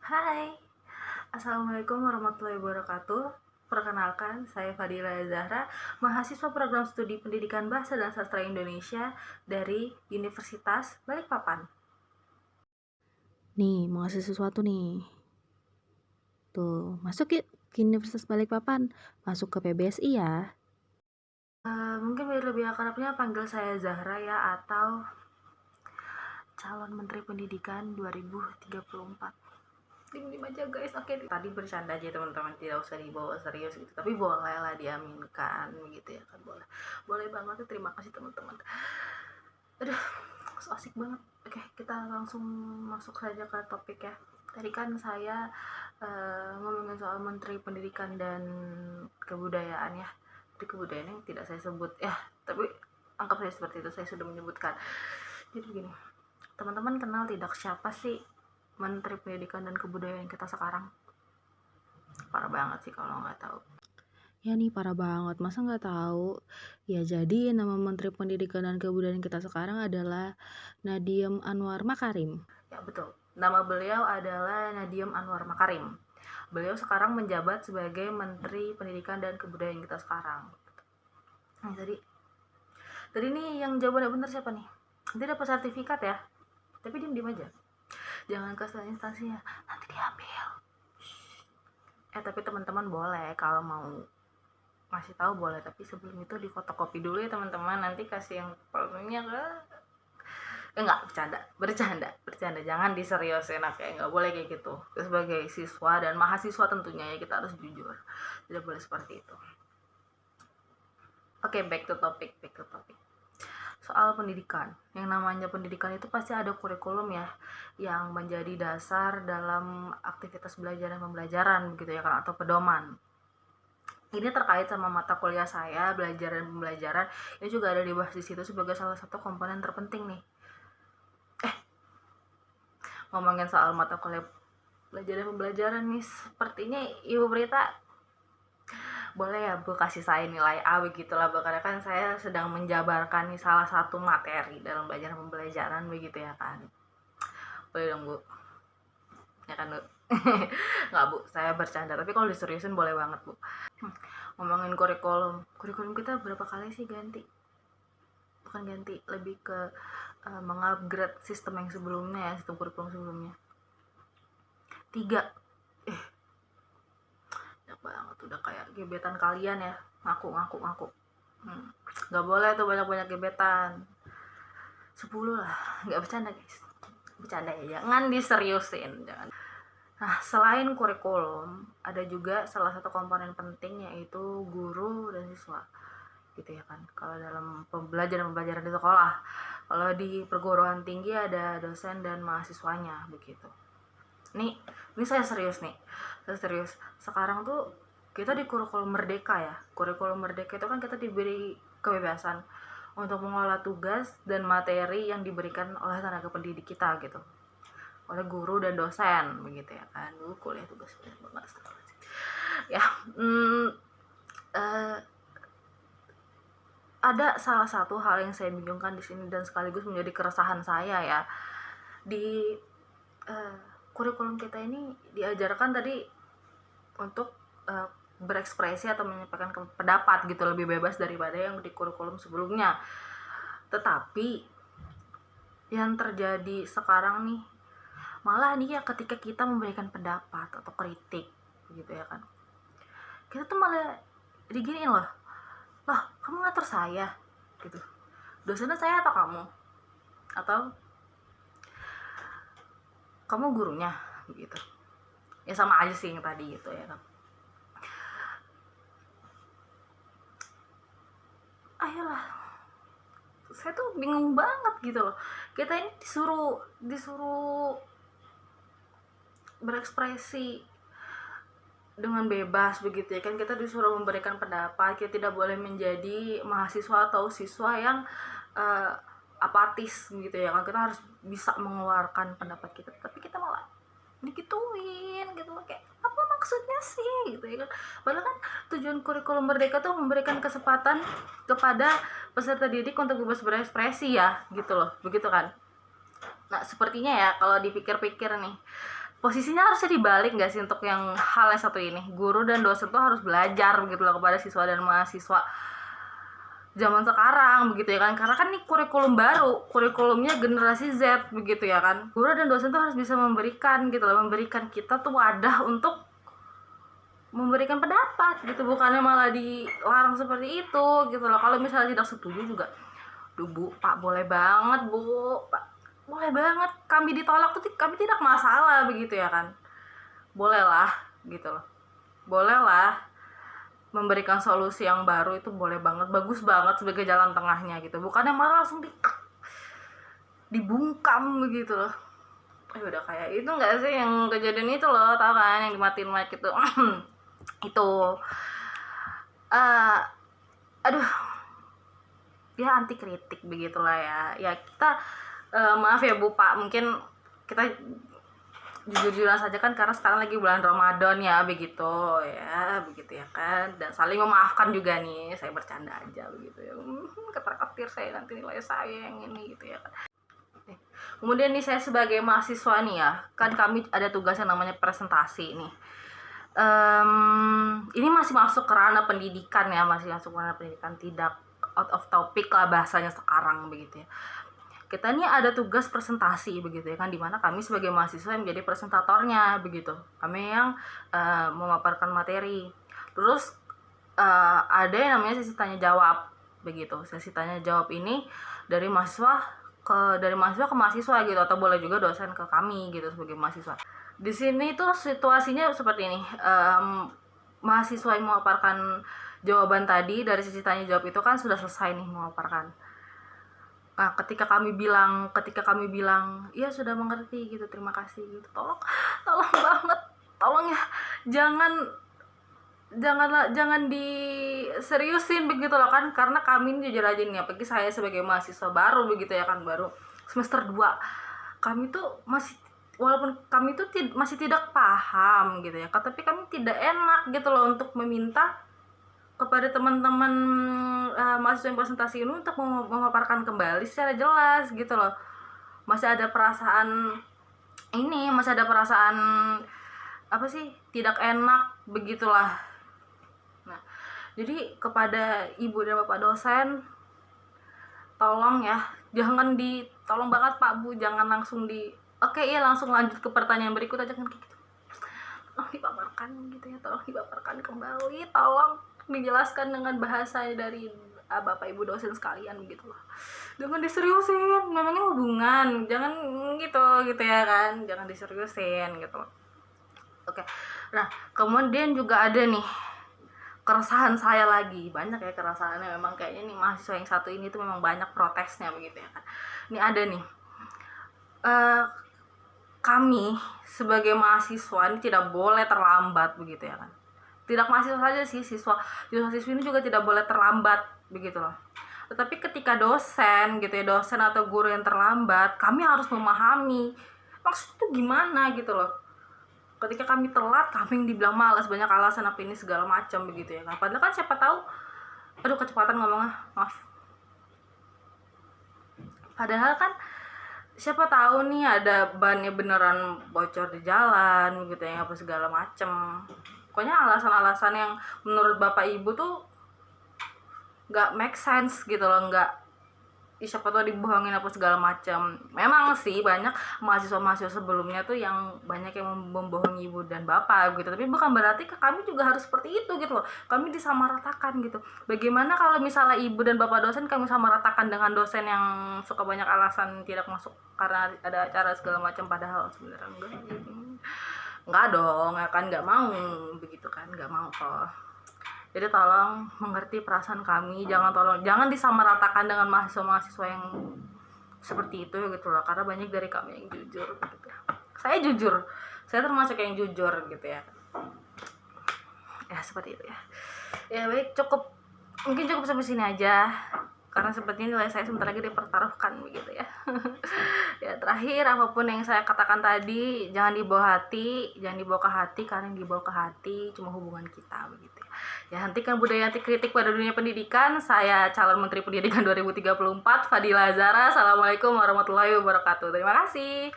Hai, Assalamualaikum warahmatullahi wabarakatuh. Perkenalkan, saya Fadila Zahra, mahasiswa program studi pendidikan bahasa dan sastra Indonesia dari Universitas Balikpapan. Nih, mau ngasih sesuatu nih. Tuh, masuk yuk ke Universitas Balikpapan. Masuk ke PBSI ya. Mungkin biar lebih akrabnya panggil saya Zahra ya, atau calon Menteri Pendidikan 2034. Diem aja guys, oke. Tadi bercanda aja teman-teman, tidak usah dibawa serius gitu. Tapi boleh lah diaminkan gitu ya kan, boleh. Boleh banget, terima kasih teman-teman. Aduh, so asik banget. Oke, kita langsung masuk saja ke topik ya. Tadi kan saya ngomongin soal Menteri Pendidikan dan Kebudayaan ya. Di kebudayaan yang tidak saya sebut ya, tapi anggap saya seperti itu, saya sudah menyebutkan. Jadi begini, teman-teman kenal tidak siapa sih Menteri Pendidikan dan Kebudayaan kita sekarang? Parah banget sih kalau nggak tahu. Ya nih, parah banget. Masa nggak tahu? Ya, jadi nama Menteri Pendidikan dan Kebudayaan kita sekarang adalah Nadiem Anwar Makarim. Ya betul, nama beliau adalah Nadiem Anwar Makarim. Beliau sekarang menjabat sebagai Menteri Pendidikan dan Kebudayaan kita sekarang. Nah, tadi nih yang jawabannya benar siapa nih? Nanti dapat sertifikat ya. Tapi diem aja. Jangan ke instansinya, nanti diambil. Tapi teman-teman boleh kalau mau ngasih tahu boleh, tapi sebelum itu di fotokopi dulu ya teman-teman. Nanti kasih yang palsunya ke enggak, bercanda, jangan diseriusin, kayak nggak boleh kayak gitu. Sebagai siswa dan mahasiswa tentunya ya kita harus jujur, tidak boleh seperti itu. Oke, back to topic. Soal pendidikan, yang namanya pendidikan itu pasti ada kurikulum ya, yang menjadi dasar dalam aktivitas belajar dan pembelajaran begitu ya kan, atau pedoman. Ini terkait sama mata kuliah saya, belajar dan pembelajaran. Ini juga ada dibahas di situ sebagai salah satu komponen terpenting nih. Ngomongin soal mata kuliah belajar dan pembelajaran nih, sepertinya Ibu Berita boleh ya Bu kasih saya nilai A begitulah Bu, karena kan saya sedang menjabarkan nih salah satu materi dalam belajar dan pembelajaran begitu ya kan. Boleh dong Bu, ya kan Bu? Nggak Bu, saya bercanda, tapi kalau diseriusin boleh banget Bu. Ngomongin kurikulum kita berapa kali sih ganti? Bukan ganti, lebih ke mengupgrade sistem yang sebelumnya ya, sistem kurikulum sebelumnya. 3. Banyak banget, udah kayak gebetan kalian ya, ngaku. Nggak boleh tuh banyak gebetan. 10 lah, nggak bercanda guys, bercanda ya, jangan diseriusin, jangan. Nah, selain kurikulum, ada juga salah satu komponen penting yaitu guru dan siswa gitu ya kan. Kalau dalam pembelajaran di sekolah, kalau di perguruan tinggi ada dosen dan mahasiswanya begitu. Ini saya serius nih, sekarang tuh kita di kurikulum merdeka ya. Kurikulum merdeka itu kan kita diberi kebebasan untuk mengolah tugas dan materi yang diberikan oleh tenaga pendidik kita gitu, oleh guru dan dosen begitu ya kan. Kuliah tugas banget ya. Ada salah satu hal yang saya bingungkan di sini dan sekaligus menjadi keresahan saya ya. Di kurikulum kita ini diajarkan tadi untuk berekspresi atau menyampaikan pendapat gitu, lebih bebas daripada yang di kurikulum sebelumnya. Tetapi yang terjadi sekarang nih, malah nih ya, ketika kita memberikan pendapat atau kritik gitu ya kan, kita tuh malah diginiin loh, kamu ngatur saya gitu, dosennya saya atau kamu, atau kamu gurunya gitu ya, sama aja sih yang tadi gitu ya kan. Ayolah, saya tuh bingung banget gitu loh, kita ini disuruh berekspresi dengan bebas begitu ya kan, kita disuruh memberikan pendapat, kita tidak boleh menjadi mahasiswa atau siswa yang apatis gitu ya kan, kita harus bisa mengeluarkan pendapat kita, tapi kita malah dikituin gitu, kayak apa maksudnya sih gitu ya kan. Padahal kan tujuan kurikulum merdeka tuh memberikan kesempatan kepada peserta didik untuk bebas berekspresi ya gitu loh, begitu kan. Nah, sepertinya ya kalau dipikir-pikir nih, posisinya harusnya dibalik nggak sih untuk yang hal yang satu ini? Guru dan dosen tuh harus belajar begitu loh kepada siswa dan mahasiswa zaman sekarang begitu ya kan, karena kan ini kurikulum baru, kurikulumnya generasi Z begitu ya kan. Guru dan dosen tuh harus bisa memberikan gitu loh, memberikan kita tuh wadah untuk memberikan pendapat gitu, bukannya malah dilarang seperti itu gitu loh. Kalau misalnya tidak setuju juga, duh Bu, Pak, boleh banget Bu, Pak, boleh banget, kami ditolak tuh kami tidak masalah begitu ya kan. Bolehlah gitu loh, bolehlah memberikan solusi yang baru, itu boleh banget, bagus banget sebagai jalan tengahnya gitu, bukannya malah langsung dibungkam begitu loh. Udah kayak itu nggak sih yang kejadian itu loh, tau kan, yang dimatiin mic itu itu aduh ya, anti kritik begitulah ya kita maaf ya Bu, Pak, mungkin kita jujur-jujuran saja kan, karena sekarang lagi bulan Ramadan ya begitu ya kan, dan saling memaafkan juga nih, saya bercanda aja begitu ya, ketar-ketir saya nanti nilai saya yang ini gitu ya kan. Kemudian nih, saya sebagai mahasiswa nih ya kan, kami ada tugas yang namanya presentasi nih. Ini masih masuk ke ranah pendidikan ya, tidak out of topic lah bahasanya sekarang begitu ya. Kita nih ada tugas presentasi begitu ya kan, dimana kami sebagai mahasiswa yang menjadi presentatornya begitu, kami yang memaparkan materi. Terus ada yang namanya sesi tanya jawab begitu. Sesi tanya jawab ini dari mahasiswa ke mahasiswa gitu, atau boleh juga dosen ke kami gitu sebagai mahasiswa. Di sini tuh situasinya seperti ini, mahasiswa yang memaparkan jawaban tadi dari sesi tanya jawab itu kan sudah selesai nih memaparkan. Nah, ketika kami bilang iya sudah mengerti gitu, terima kasih gitu, tolong banget, tolong ya, jangan diseriusin begitu loh kan, karena kami ini jujur aja nih, apalagi saya sebagai mahasiswa baru begitu ya kan, baru semester 2, kami tuh walaupun kami tuh masih tidak paham gitu ya, tapi kami tidak enak gitu loh untuk meminta kepada teman-teman mahasiswa yang presentasi ini untuk memaparkan kembali secara jelas gitu loh. Masih ada perasaan apa sih, tidak enak begitulah. Nah, jadi kepada ibu dan bapak dosen, tolong ya, tolong banget Pak Bu, jangan langsung langsung lanjut ke pertanyaan berikut aja kan gitu. Tolong dipaparkan gitu ya, tolong dipaparkan kembali, tolong dijelaskan dengan bahasa dari bapak ibu dosen sekalian gitu loh. Jangan diseriusin, memangnya hubungan, jangan gitu ya kan, jangan diseriusin gitu loh. Oke. Nah, kemudian juga ada nih keresahan saya lagi, banyak ya keresahannya, memang kayaknya nih mahasiswa yang satu ini tuh memang banyak protesnya begitu ya kan. Ini ada nih, kami sebagai mahasiswa ini tidak boleh terlambat begitu ya kan. Tidak mahasiswa saja sih, siswa-siswi ini juga tidak boleh terlambat begitu loh. Tetapi ketika dosen gitu ya, dosen atau guru yang terlambat, kami harus memahami maksudnya itu gimana gitu loh. Ketika kami telat, kami yang dibilang malas, banyak alasan apa ini segala macam begitu ya kan. Padahal kan siapa tahu, kecepatan ngomongnya, maaf. Padahal kan siapa tahu nih ada bannya beneran bocor di jalan gitu ya, apa segala macem. Pokoknya alasan-alasan yang menurut bapak ibu tuh nggak make sense gitu loh, siapa tahu dibohongin apa segala macam. Memang sih banyak mahasiswa sebelumnya tuh yang banyak yang membohongi ibu dan bapak gitu, tapi bukan berarti kami juga harus seperti itu gitu loh. Kami disamaratakan gitu. Bagaimana kalau misalnya ibu dan bapak dosen kami samaratakan dengan dosen yang suka banyak alasan tidak masuk karena ada acara segala macam, padahal sebenarnya enggak dong ya kan, nggak mau begitu kan, nggak mau kok. Jadi tolong mengerti perasaan kami, jangan disamaratakan dengan mahasiswa yang seperti itu gitu loh, karena banyak dari kami yang jujur gitu. Saya termasuk yang jujur gitu ya seperti itu ya baik, mungkin cukup sampai sini aja, karena sepertinya nilai saya sebentar lagi dipertaruhkan begitu ya. Ya terakhir, apapun yang saya katakan tadi jangan dibawa ke hati, karena yang dibawa ke hati cuma hubungan kita begitu ya. Hentikan budaya anti kritik pada dunia pendidikan. Saya calon Menteri Pendidikan 2034, Fadila Zara. Assalamualaikum warahmatullahi wabarakatuh. Terima kasih.